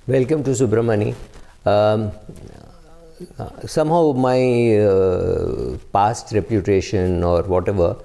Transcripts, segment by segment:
Welcome to Subramani. Um, Somehow my past reputation or whatever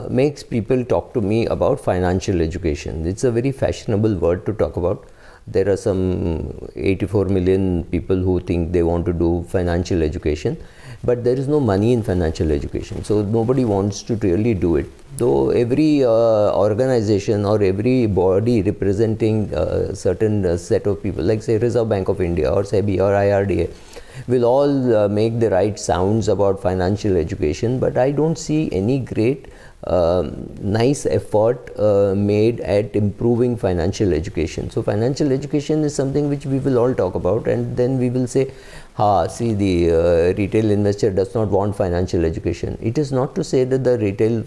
makes people talk to me about financial education. It's a very fashionable word to talk about. There are some 84 million people who think they want to do financial education, but there is no money in financial education, so nobody wants to really do it. Though every organization or every body representing a certain set of people, like say Reserve Bank of India or SEBI or IRDA, will all make the right sounds about financial education, but I don't see any great nice effort made at improving financial education. So financial education is something which we will all talk about, and then we will say, see, the retail investor does not want financial education. It is not to say that the retail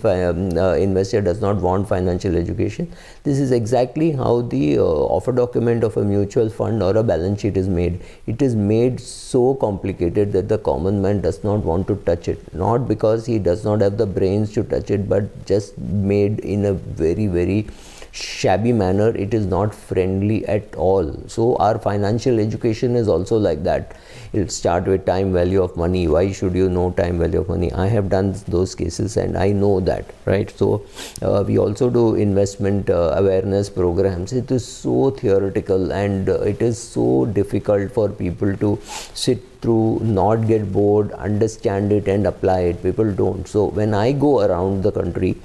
investor does not want financial education. This is exactly how the offer document of a mutual fund or a balance sheet is made. It is made so complicated that the common man does not want to touch it, not because he does not have the brains to touch it, but just made in a very shabby manner. It is not friendly at all. So our financial education is also like that. It'll start with time value of money. Why should you know time value of money? I have done those cases and I know that, right? So we also do investment awareness programs. It is so theoretical and it is so difficult for people to sit through, not get bored, understand it and apply it. People don't. So when I go around the country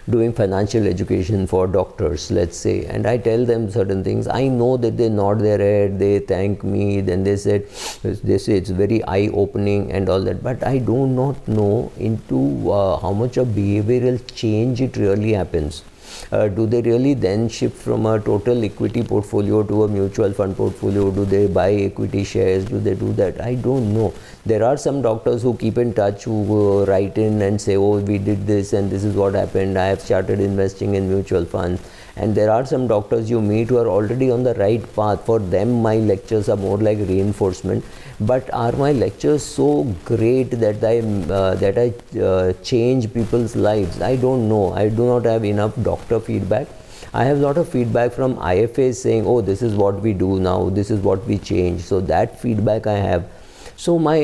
doing financial education for doctors, let's say, and I tell them certain things, I know that they nod their head, they thank me, then they say it's very eye-opening and all that, but I do not know into how much of behavioral change it really happens. Do they really then shift from a total equity portfolio to a mutual fund portfolio? Do they buy equity shares? Do they do that? I don't know. There are some doctors who keep in touch, who write in and say, oh, we did this and this is what happened. I have started investing in mutual funds. And there are some doctors you meet who are already on the right path. For them, my lectures are more like reinforcement. But are my lectures so great that I change people's lives? I don't know. I do not have enough doctor feedback. I have a lot of feedback from IFAs saying, oh, this is what we do now, this is what we change. So that feedback I have. So my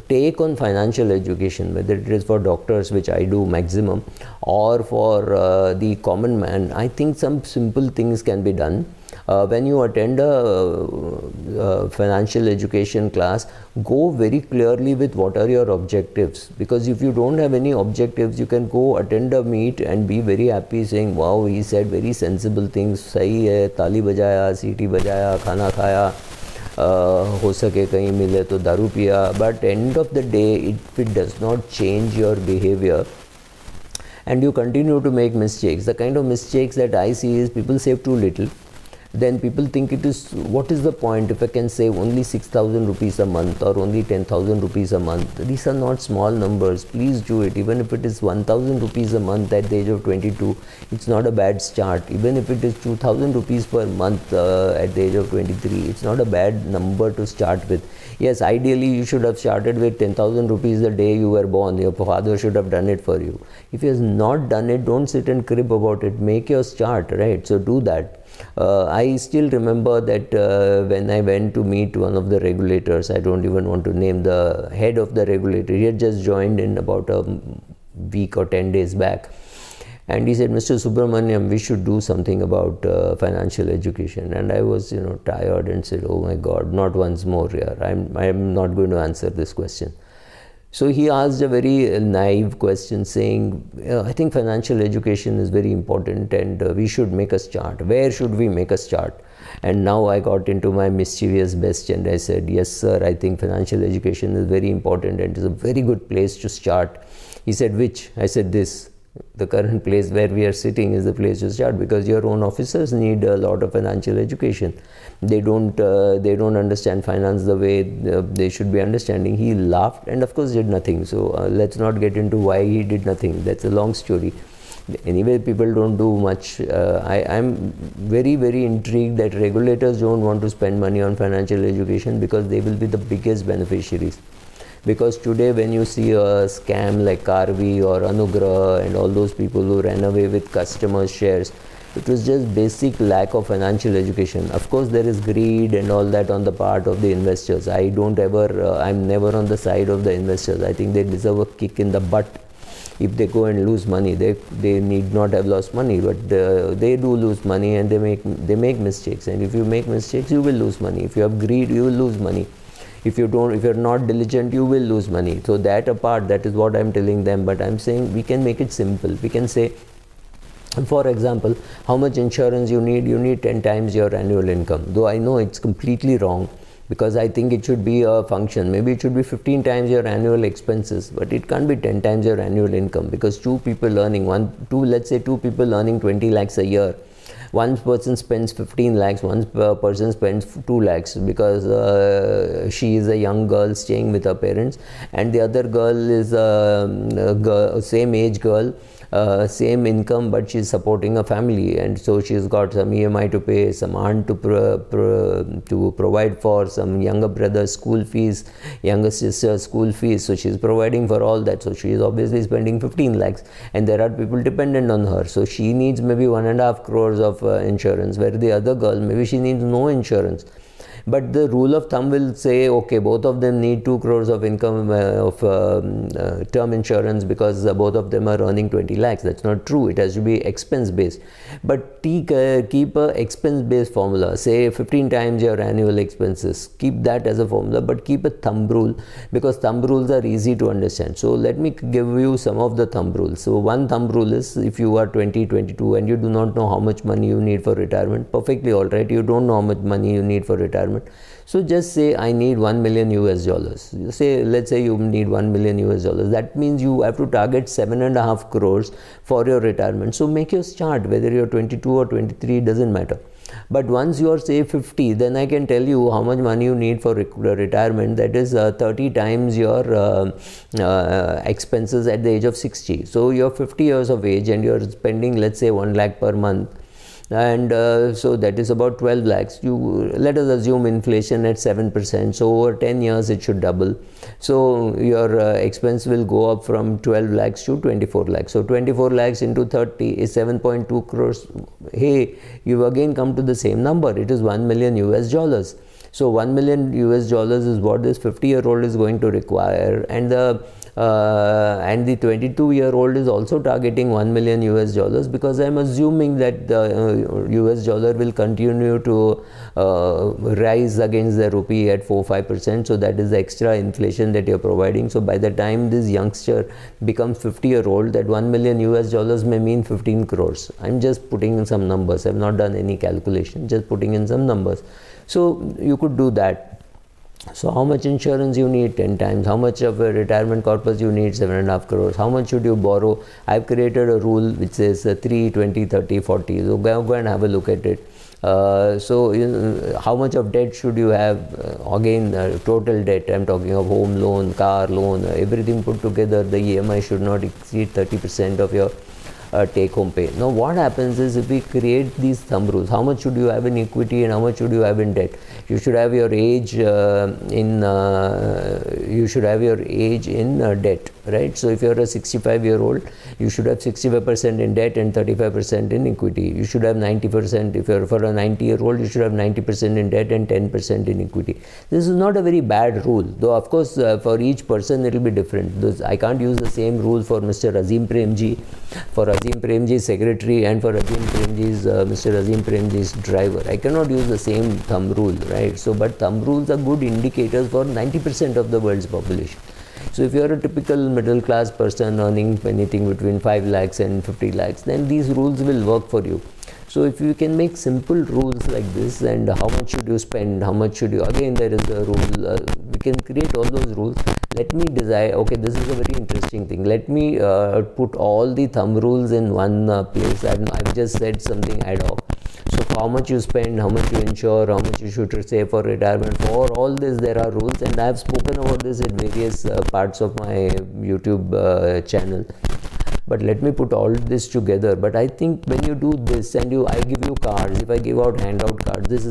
take on financial education, whether it is for doctors, which I do maximum, or for the common man, I think some simple things can be done. When you attend a financial education class, go very clearly with what are your objectives, because if you don't have any objectives, you can go attend a meet and be very happy saying, wow, he said very sensible things, sahi hai, tali bajaya, सीटी बजाया, खाना खाया, हो सके कहीं मिले तो दारू पिया. But end of the day, if it does not change your behavior and you continue to make mistakes, the kind of mistakes that I see is people save too little. Then people think it is, what is the point if I can save only 6,000 rupees a month or only 10,000 rupees a month? These are not small numbers. Please do it. Even if it is 1,000 rupees a month at the age of 22, it's not a bad start. Even if it is 2,000 rupees per month at the age of 23, it's not a bad number to start with. Yes, ideally you should have started with 10,000 rupees the day you were born. Your father should have done it for you. If he has not done it, don't sit and crib about it. Make your start, right? So do that. I still remember that when I went to meet one of the regulators, I don't even want to name the head of the regulator, he had just joined in about a week or 10 days back. And he said, Mr. Subramaniam, we should do something about financial education. And I was, tired and said, oh my God, not once more here. I'm not going to answer this question. So he asked a very naive question saying, I think financial education is very important and we should make a start. Where should we make a start? And now I got into my mischievous best and I said, yes sir, I think financial education is very important and it is a very good place to start. He said, which? I said, this. The current place where we are sitting is the place to start, because your own officers need a lot of financial education. They don't understand finance the way they should be understanding. He laughed and of course did nothing. So let's not get into why he did nothing. That's a long story. Anyway, people don't do much. I'm very intrigued that regulators don't want to spend money on financial education, because they will be the biggest beneficiaries. Because today when you see a scam like Karvi or Anugrah and all those people who ran away with customers' shares, It was just basic lack of financial education. Of course, there is greed and all that on the part of the investors. I'm never on the side of the investors. I think they deserve a kick in the butt if they go and lose money. They need not have lost money, but they do lose money, and they make mistakes. And if you make mistakes, you will lose money. If you have greed, you will lose money. If you're not diligent, you will lose money. So that apart, that is what I'm telling them. But I'm saying we can make it simple. We can say, for example, how much insurance you need 10 times your annual income. Though I know it's completely wrong, because I think it should be a function. Maybe it should be 15 times your annual expenses, but it can't be 10 times your annual income, because two people earning 20 lakhs a year. One person spends 15 lakhs, one person spends 2 lakhs because she is a young girl staying with her parents, and the other girl is a same age girl, same income, but she's supporting a family, and so she's got some EMI to pay, some aunt to provide for, some younger brother's school fees, younger sister's school fees, so she's providing for all that. So she is obviously spending 15 lakhs, and there are people dependent on her, so she needs maybe 1.5 crores of insurance, where the other girl, maybe she needs no insurance. But the rule of thumb will say, okay, both of them need 2 crores of income of term insurance, because both of them are earning 20 lakhs. That's not true. It has to be expense based. But keep a expense based formula. Say 15 times your annual expenses. Keep that as a formula, but keep a thumb rule, because thumb rules are easy to understand. So let me give you some of the thumb rules. So one thumb rule is, if you are 20, 22 and you do not know how much money you need for retirement, perfectly all right. You don't know how much money you need for retirement. So just say, I need $1 million. Let's say you need $1 million. That means you have to target 7.5 crores for your retirement. So make your chart, whether you're 22 or 23, doesn't matter. But once you are, say, 50, then I can tell you how much money you need for retirement. That is 30 times your expenses at the age of 60. So you're 50 years of age and you're spending, let's say, 1 lakh per month. And so that is about 12 lakhs. Let us assume inflation at 7%. So over 10 years it should double. So your expense will go up from 12 lakhs to 24 lakhs. So 24 lakhs into 30 is 7.2 crores. Hey, you've again come to the same number. It is $1 million. So $1 million is what this 50-year-old is going to require, and the 22-year-old is also targeting $1 million, because I'm assuming that the US dollar will continue to rise against the rupee at 4-5%. So that is the extra inflation that you're providing. So by the time this youngster becomes 50-year-old, that $1 million may mean 15 crores. I'm just putting in some numbers. I've not done any calculation, just putting in some numbers. So you could do that. So how much insurance you need? 10 times. How much of a retirement corpus you need? 7.5 crores. How much should you borrow? I've created a rule which says 3, 20, 30, 40. So go and have a look at it. How much of debt should you have? Again, total debt. I'm talking of home loan, car loan, everything put together. The EMI should not exceed 30% of your take home pay. Now what happens is, if we create these thumb rules, how much should you have in equity and how much should you have in debt? You should have your age in debt, right? So if you're a 65-year-old, you should have 65% in debt and 35% in equity. You should have 90%. If you're for a 90-year-old, you should have 90% in debt and 10% in equity. This is not a very bad rule, though of course for each person it will be different. I can't use the same rule for Mr. Azim Premji, for Azim Premji's secretary, and for Mr. Azim Premji's driver. I cannot use the same thumb rule, right? So, but thumb rules are good indicators for 90% of the world's population. So if you are a typical middle class person earning anything between 5 lakhs and 50 lakhs, then these rules will work for you. So if you can make simple rules like this, and how much should you spend, how much should you, again there is a rule, we can create all those rules. Let me decide, okay, this is a very interesting thing. Let me put all the thumb rules in one place. I've just said something ad hoc. So how much you spend, how much you insure, how much you should save for retirement, for all this there are rules, and I have spoken about this in various parts of my YouTube channel. but let me put all this together. But I think when you do this and I give you cards, if I give out handout cards, this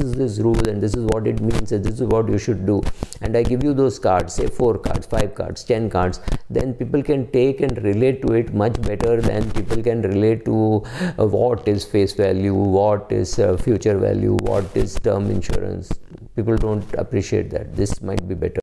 is this rule and this is what it means and this is what you should do, and I give you those cards, say 4 cards, 5 cards, 10 cards, then people can take and relate to it much better than people can relate to what is face value, what is future value, what is term insurance. People don't appreciate that. This might be better.